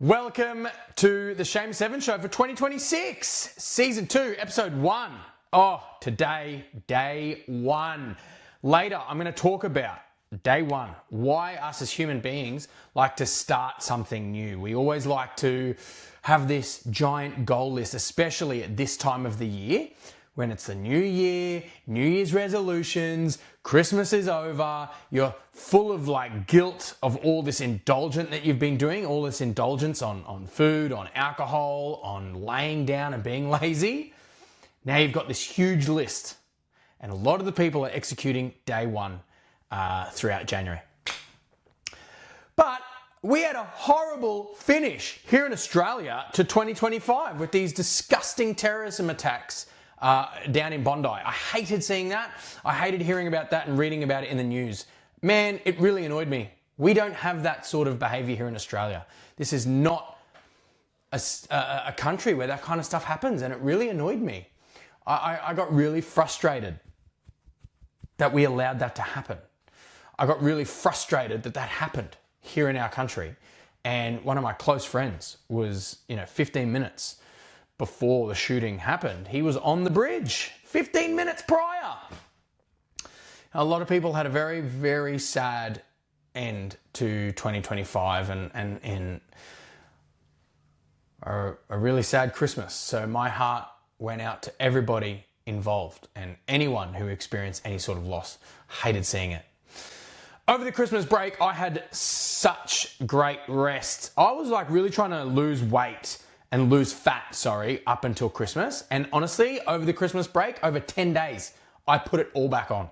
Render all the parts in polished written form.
Welcome to the Shame 7 show for 2026, season 2, episode 1. Oh, today, day 1. Later, I'm going to talk about day 1, why us as human beings like to start something new. We always like to have this giant goal list, especially at this time of the year, when it's the new year, New Year's resolutions, Christmas is over, you're full of guilt of all this indulgence that you've been doing, all this indulgence on food, on alcohol, on laying down and being lazy. Now you've got this huge list, and a lot of the people are executing day 1 throughout January. But we had a horrible finish here in Australia to 2025 with these disgusting terrorism attacks down in Bondi. I hated seeing that. I hated hearing about that and reading about it in the news. Man, it really annoyed me. We don't have that sort of behaviour here in Australia. This is not a country where that kind of stuff happens, and it really annoyed me. I got really frustrated that we allowed that to happen. I got really frustrated that that happened here in our country. And one of my close friends was, 15 minutes before the shooting happened, he was on the bridge 15 minutes prior. A lot of people had a very, very sad end to 2025 and a really sad Christmas. So my heart went out to everybody involved and anyone who experienced any sort of loss. Hated seeing it. Over the Christmas break, I had such great rest. I was really trying to lose weight and lose fat, up until Christmas. And honestly, over the Christmas break, over 10 days, I put it all back on.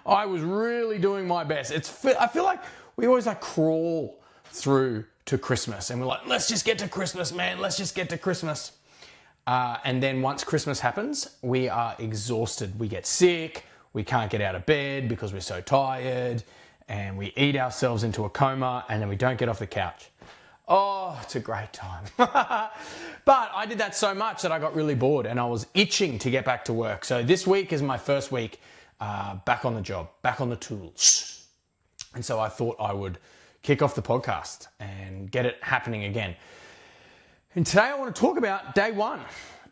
I was really doing my best. I feel like we always crawl through to Christmas and we're like, let's just get to Christmas, man. Let's just get to Christmas. And then once Christmas happens, we are exhausted. We get sick. We can't get out of bed because we're so tired. And we eat ourselves into a coma and then we don't get off the couch. Oh, it's a great time. But I did that so much that I got really bored and I was itching to get back to work. So this week is my first week back on the job, back on the tools. And so I thought I would kick off the podcast and get it happening again. And today I want to talk about day 1.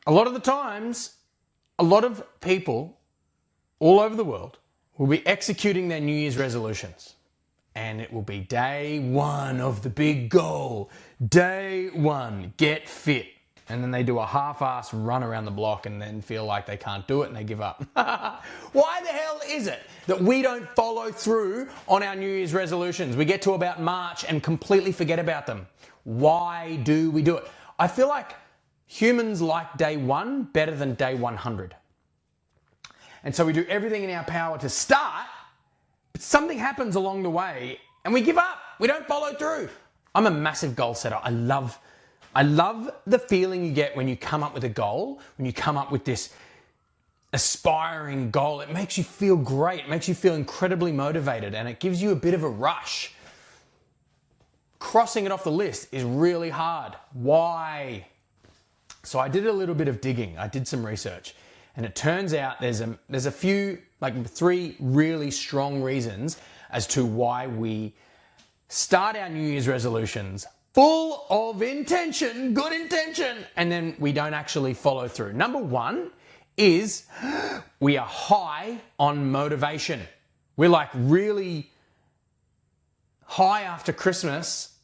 A lot of the times, a lot of people all over the world will be executing their New Year's resolutions. And it will be day 1 of the big goal. Day 1, get fit. And then they do a half-ass run around the block and then feel like they can't do it and they give up. Why the hell is it that we don't follow through on our New Year's resolutions? We get to about March and completely forget about them. Why do we do it? I feel like humans like day 1 better than day 100. And so we do everything in our power to start, but something happens along the way and we give up. We don't follow through. I'm a massive goal setter. I love the feeling you get when you come up with a goal, when you come up with this aspiring goal. It makes you feel great. It makes you feel incredibly motivated and it gives you a bit of a rush. Crossing it off the list is really hard. Why? So I did a little bit of digging. I did some research. And it turns out there's a few, 3 really strong reasons as to why we start our New Year's resolutions full of intention, good intention, and then we don't actually follow through. Number 1 is we are high on motivation. We're really high after Christmas,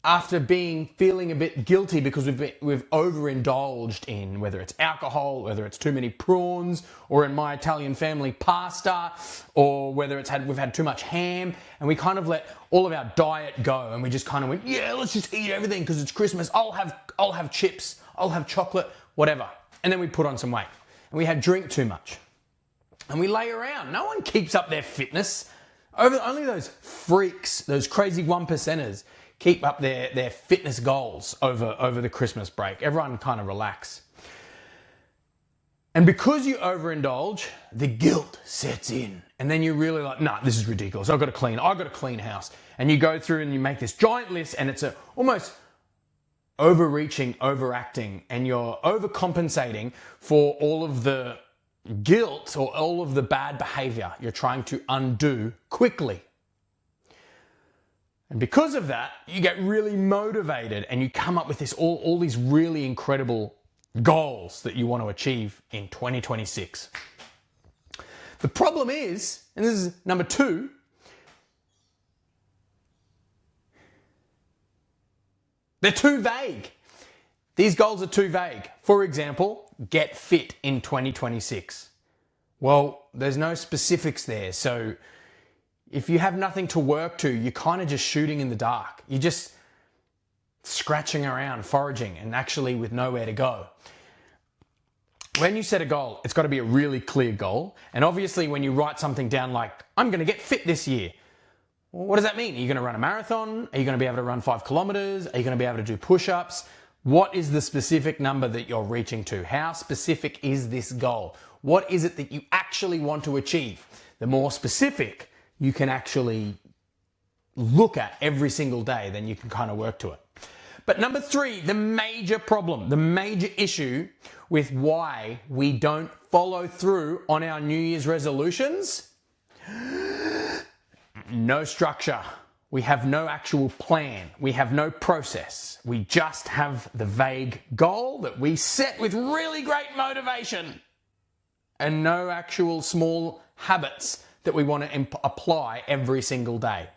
after feeling a bit guilty because we've overindulged in whether it's alcohol, whether it's too many prawns, or in my Italian family, pasta, or whether we've had too much ham, and we kind of let all of our diet go, and we just kind of went, yeah, let's just eat everything because it's Christmas. I'll have chips, I'll have chocolate, whatever, and then we put on some weight, and we drink too much, and we lay around. No one keeps up their fitness. Only those freaks, those crazy 1%ers. Keep up their fitness goals over the Christmas break. Everyone kind of relax. And because you overindulge, the guilt sets in. And then you're really like, nah, this is ridiculous. I've got to clean house. And you go through and you make this giant list and it's almost overreaching, overacting, and you're overcompensating for all of the guilt or all of the bad behavior you're trying to undo quickly. And because of that, you get really motivated and you come up with all these really incredible goals that you want to achieve in 2026. The problem is, and this is number 2, they're too vague. These goals are too vague. For example, get fit in 2026. Well, there's no specifics there. So if you have nothing to work to, you're kind of just shooting in the dark. You're just scratching around, foraging, and actually with nowhere to go. When you set a goal, it's got to be a really clear goal. And obviously when you write something down like, I'm going to get fit this year, well, what does that mean? Are you going to run a marathon? Are you going to be able to run 5 kilometers? Are you going to be able to do push-ups? What is the specific number that you're reaching to? How specific is this goal? What is it that you actually want to achieve? The more specific you can actually look at every single day, then you can kind of work to it. But number 3, the major problem, the major issue with why we don't follow through on our New Year's resolutions, no structure. We have no actual plan. We have no process. We just have the vague goal that we set with really great motivation and no actual small habits that we want to apply every single day.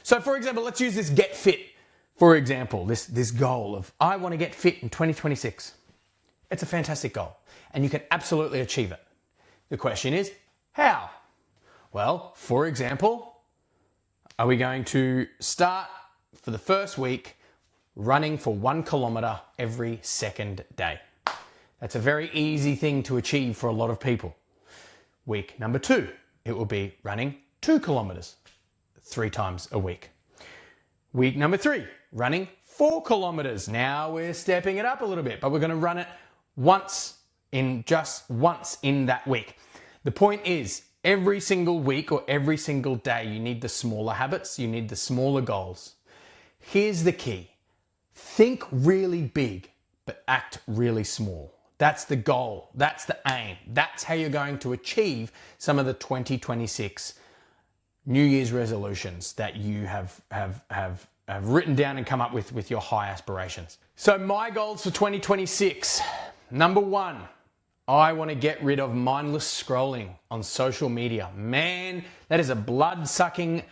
So for example, let's use this get fit. For example, this goal of I want to get fit in 2026. It's a fantastic goal and you can absolutely achieve it. The question is, how? Well, for example, are we going to start for the first week running for 1 kilometer every second day? That's a very easy thing to achieve for a lot of people. Week number 2, it will be running 2 kilometers 3 times a week. Week number 3, running 4 kilometers. Now we're stepping it up a little bit, but we're going to run it just once in that week. The point is, every single week or every single day, you need the smaller habits, you need the smaller goals. Here's the key. Think really big, but act really small. That's the goal. That's the aim. That's how you're going to achieve some of the 2026 New Year's resolutions that you have written down and come up with your high aspirations. So my goals for 2026. Number 1, I want to get rid of mindless scrolling on social media. Man, that is a blood-sucking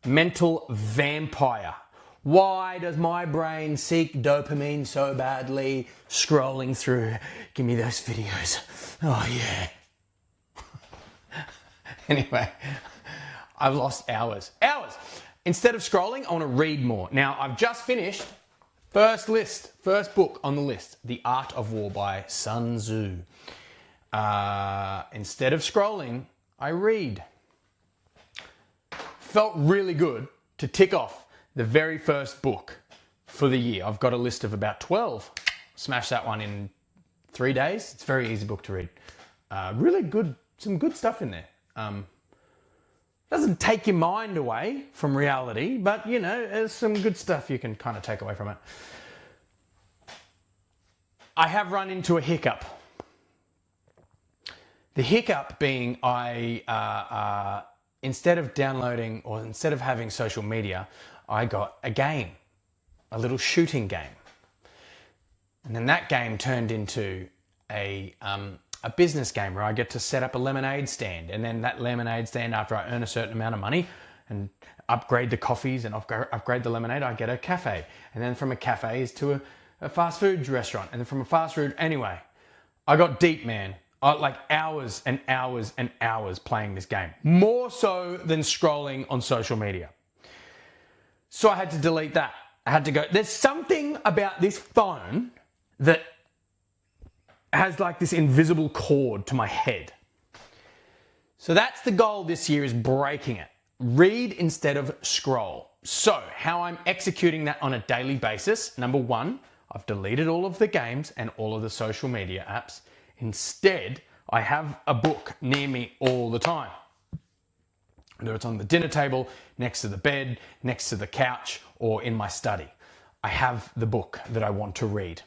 mental vampire. Why does my brain seek dopamine so badly? Scrolling through, give me those videos. Oh yeah. Anyway, I've lost hours. Instead of scrolling, I want to read more. Now, I've just finished first book on the list, The Art of War by Sun Tzu. Instead of scrolling, I read. Felt really good to tick off the very first book for the year. I've got a list of about 12. Smash that one in 3 days. It's a very easy book to read. Really good, some good stuff in there. Doesn't take your mind away from reality, but you know, there's some good stuff you can kind of take away from it. I have run into a hiccup. The hiccup being instead of downloading or instead of having social media, I got a game, a little shooting game. And then that game turned into a business game where I get to set up a lemonade stand. And then that lemonade stand, after I earn a certain amount of money and upgrade the coffees and upgrade the lemonade, I get a cafe. And then from a cafe is to a fast food restaurant. And then from a fast food, anyway, I got deep, man. Like hours and hours and hours playing this game. More so than scrolling on social media. So I had to delete that. I had to go. There's something about this phone that has like this invisible cord to my head. So that's the goal this year, is breaking it. Read instead of scroll. So how I'm executing that on a daily basis. Number 1, I've deleted all of the games and all of the social media apps. Instead, I have a book near me all the time. Whether it's on the dinner table, next to the bed, next to the couch, or in my study. I have the book that I want to read.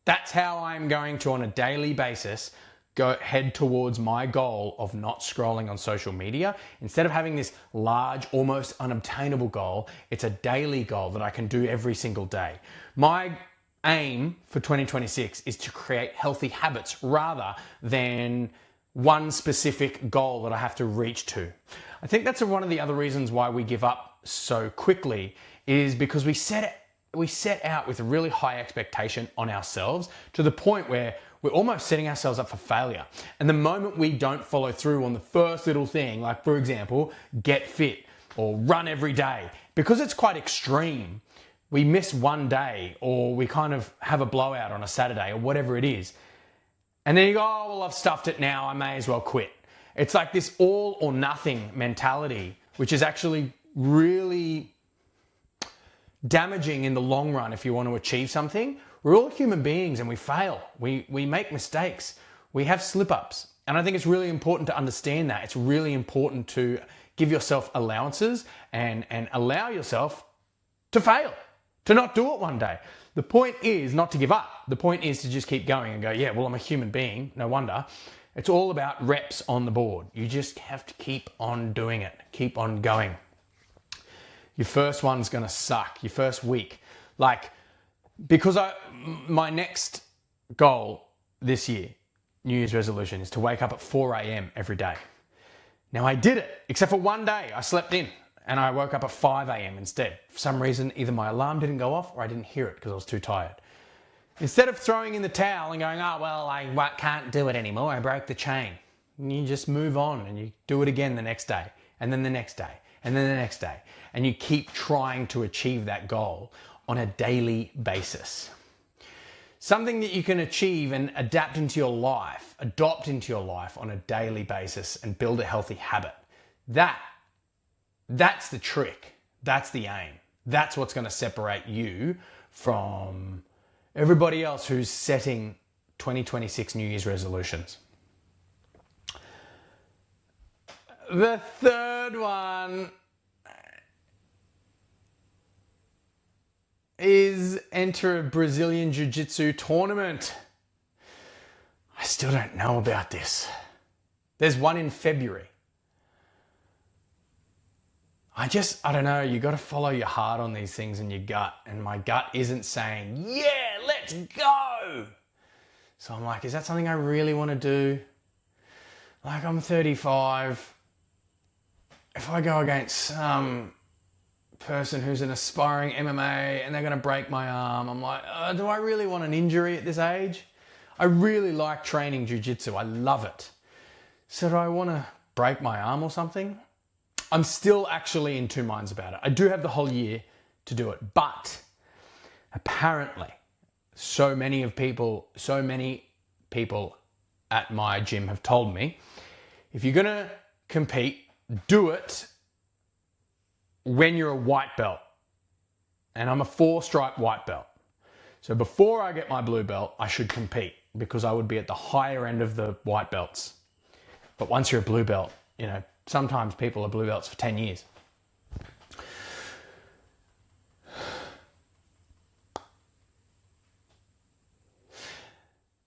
That's how I'm going to, on a daily basis, head towards my goal of not scrolling on social media. Instead of having this large, almost unobtainable goal, it's a daily goal that I can do every single day. My aim for 2026 is to create healthy habits rather than one specific goal that I have to reach to. I think that's one of the other reasons why we give up so quickly, is because we set out with a really high expectation on ourselves to the point where we're almost setting ourselves up for failure. And the moment we don't follow through on the first little thing, like for example, get fit or run every day, because it's quite extreme, we miss one day or we kind of have a blowout on a Saturday or whatever it is. And then you go, oh, well, I've stuffed it now, I may as well quit. It's like this all or nothing mentality, which is actually really damaging in the long run if you want to achieve something. We're all human beings and we fail. We make mistakes. We have slip-ups. And I think it's really important to understand that. It's really important to give yourself allowances and allow yourself to fail, to not do it one day. The point is not to give up. The point is to just keep going and go, yeah, well, I'm a human being, no wonder. It's all about reps on the board. You just have to keep on doing it. Keep on going. Your first one's gonna suck, your first week. Because my next goal this year, New Year's resolution, is to wake up at 4 a.m. every day. Now I did it, except for one day I slept in and I woke up at 5 a.m. instead. For some reason, either my alarm didn't go off or I didn't hear it because I was too tired. Instead of throwing in the towel and going, oh, well, I can't do it anymore, I broke the chain. And you just move on and you do it again the next day, and then the next day, and then the next day. And you keep trying to achieve that goal on a daily basis. Something that you can achieve and adapt into your life, adopt into your life on a daily basis and build a healthy habit. That's the trick. That's the aim. That's what's going to separate you from everybody else who's setting 2026 New Year's resolutions. The third one is enter a Brazilian Jiu-Jitsu tournament. I still don't know about this. There's one in February. I don't know, you got to follow your heart on these things and your gut. And my gut isn't saying, yeah, let's go. So I'm like, is that something I really want to do? Like, I'm 35. If I go against some person who's an aspiring MMA and they're going to break my arm, I'm like, do I really want an injury at this age? I really like training jiu-jitsu. I love it. So do I want to break my arm or something? I'm still actually in two minds about it. I do have the whole year to do it, but apparently so many people at my gym have told me, if you're going to compete, do it when you're a white belt. And I'm a 4-stripe white belt. So before I get my blue belt, I should compete because I would be at the higher end of the white belts. But once you're a blue belt, sometimes people are blue belts for 10 years.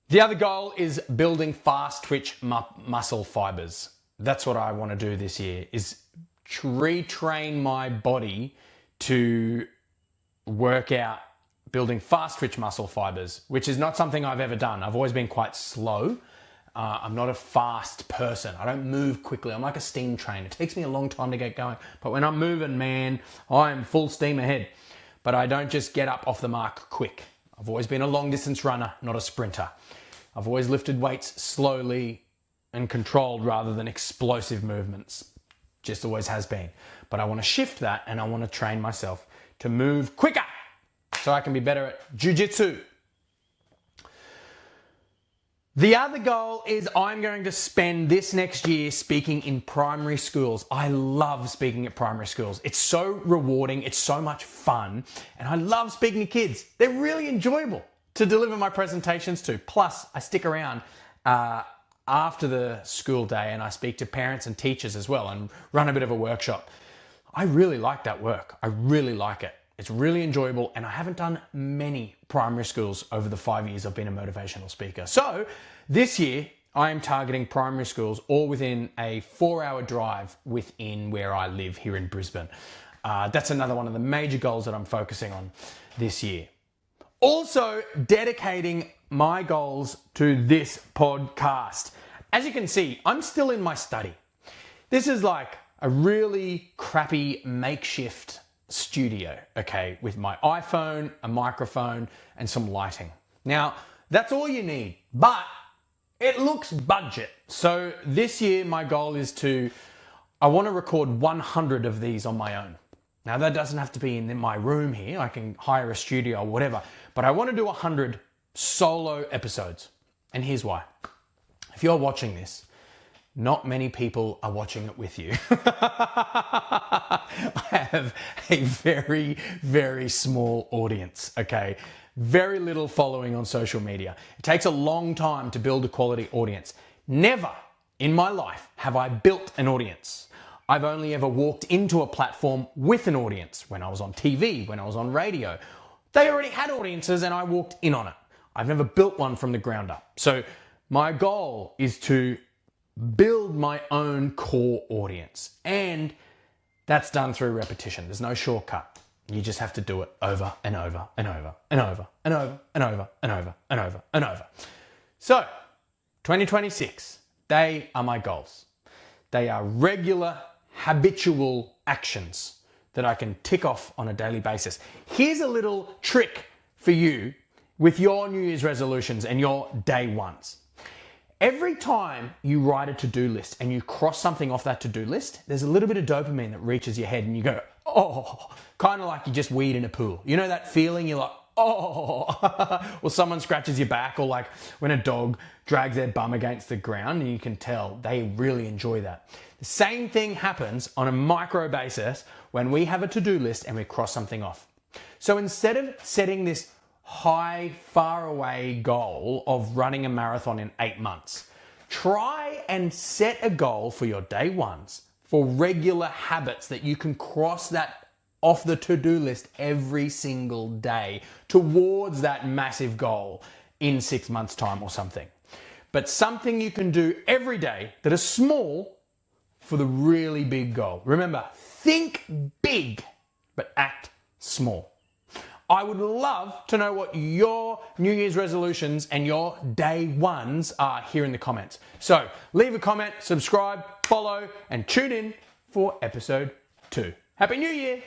The other goal is building fast twitch muscle fibers. That's what I want to do this year, is retrain my body to work out building fast twitch muscle fibers, which is not something I've ever done. I've always been quite slow. I'm not a fast person. I don't move quickly. I'm like a steam train. It takes me a long time to get going. But when I'm moving, man, I'm full steam ahead. But I don't just get up off the mark quick. I've always been a long distance runner, not a sprinter. I've always lifted weights slowly and controlled rather than explosive movements. Just always has been. But I want to shift that and I want to train myself to move quicker so I can be better at jiu-jitsu. The other goal is I'm going to spend this next year speaking in primary schools. I love speaking at primary schools. It's so rewarding. It's so much fun. And I love speaking to kids. They're really enjoyable to deliver my presentations to. Plus, I stick around after the school day and I speak to parents and teachers as well and run a bit of a workshop. I really like that work. I really like it. It's really enjoyable, and I haven't done many primary schools over the 5 years I've been a motivational speaker. So this year, I am targeting primary schools all within a 4-hour drive within where I live here in Brisbane. That's another one of the major goals that I'm focusing on this year. Also, dedicating my goals to this podcast. As you can see, I'm still in my study. This is like a really crappy makeshift studio, okay, with my iPhone, a microphone, and some lighting. Now, that's all you need, but it looks budget. So this year, my goal is I want to record 100 of these on my own. Now, that doesn't have to be in my room here. I can hire a studio or whatever, but I want to do 100 solo episodes. And here's why. If you're watching this, not many people are watching it with you. I have a very, very small audience, okay? Very little following on social media. It takes a long time to build a quality audience. Never in my life have I built an audience. I've only ever walked into a platform with an audience. When I was on TV, when I was on radio, they already had audiences and I walked in on it. I've never built one from the ground up. So my goal is to build my own core audience. And that's done through repetition. There's no shortcut. You just have to do it over and over and over and over and over and over and over and over and over. So, 2026, they are my goals. They are regular, habitual actions that I can tick off on a daily basis. Here's a little trick for you with your New Year's resolutions and your day ones. Every time you write a to-do list and you cross something off that to-do list, there's a little bit of dopamine that reaches your head and you go, oh, kind of like you just weed in a pool. You know that feeling? You're like, oh, or someone scratches your back, or like when a dog drags their bum against the ground and you can tell they really enjoy that. The same thing happens on a micro basis when we have a to-do list and we cross something off. So instead of setting this high, far away goal of running a marathon in 8 months, try and set a goal for your day ones for regular habits that you can cross that off the to-do list every single day towards that massive goal in 6 months' time or something. But something you can do every day that is small for the really big goal. Remember, think big, but act small. I would love to know what your New Year's resolutions and your day ones are here in the comments. So leave a comment, subscribe, follow, and tune in for episode 2. Happy New Year!